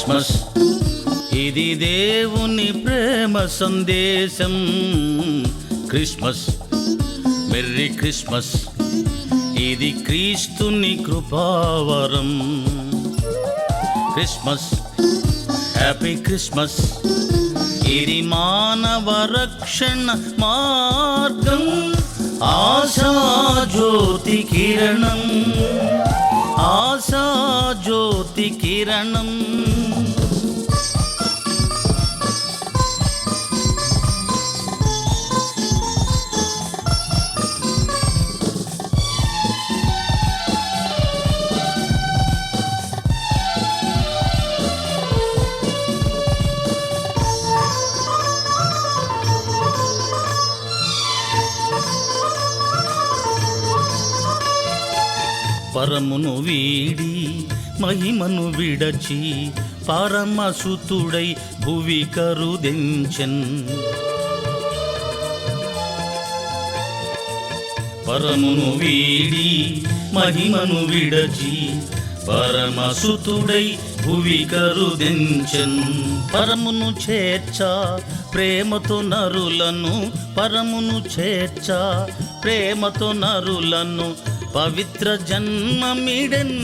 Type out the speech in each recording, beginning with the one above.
Christmas ఇది దేవుని ప్రేమ సందేశం. క్రిస్మస్ మెర్రీ క్రిస్మస్ ఇది క్రీస్తుని కృపావరం. క్రిస్మస్ హ్యాపీ క్రిస్మస్ ఇది మానవ రక్షణ మార్గం. ఆశాజ్యోతి కిరణం, ఆశాజ్యోతి కిరణం. పరమును వీడి మహిమను విడచి పరమసుతుడై భువి కరుదెంచెన్. పరమును వీడి మహిమను విడచి పరమసుతుడై భువి కరుదెంచెన్. పరమును చేర్చ ప్రేమతో నరులను, పరమును చేర్చ ప్రేమతో నరులను పవిత్ర జన్మమిడెన్.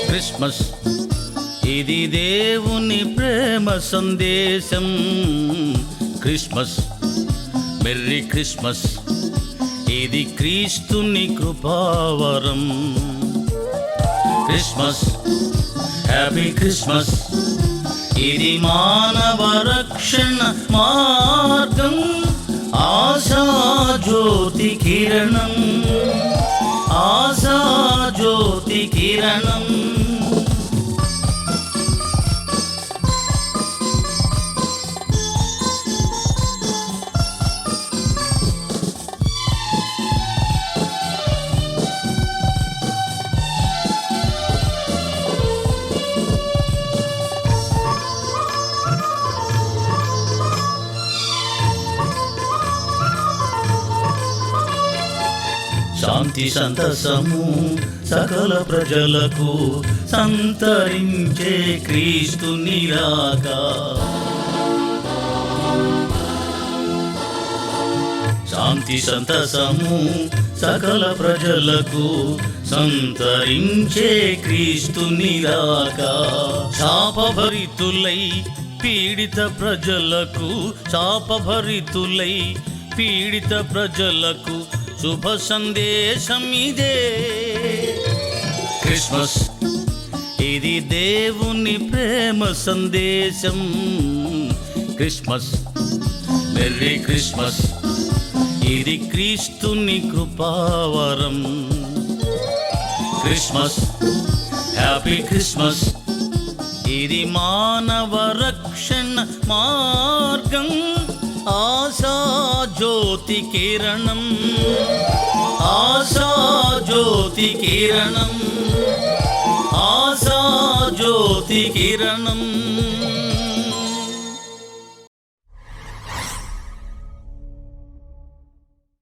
క్రిస్మస్ ఇది దేవుని ప్రేమ సందేశం. క్రిస్మస్ మెర్రీ క్రిస్మస్ ఇది క్రీస్తుని కృపావరం. క్రిస్మస్ హ్యాపీ క్రిస్మస్ ఇది మానవ రక్షణ మార్గం. ఆశాజ్యోతి కిరణం, ఆశాజ్యోతి కిరణం. శాంతి సంతసము సకల ప్రజలకు సంతరించే క్రీస్తుని రాక. శాంతి సంతసము సకల ప్రజలకు సంతరించే క్రీస్తుని రాక. శాపభరితులై పీడిత ప్రజలకు, శాపభరితులై పీడిత ప్రజలకు శుభ సందేశం ఇదే. క్రిస్మస్ ఇది దేవుని ప్రేమ సందేశం. క్రిస్మస్ మెర్రీ క్రిస్మస్ ఇది క్రీస్తుని కృపావరం. క్రిస్మస్ హ్యాపీ క్రిస్మస్ ఇది మానవ రక్షణ మార్గం. ఆశాజ్యోతి కిరణం, ఆశాజ్యోతి కిరణం, ఆశాజ్యోతి కిరణం.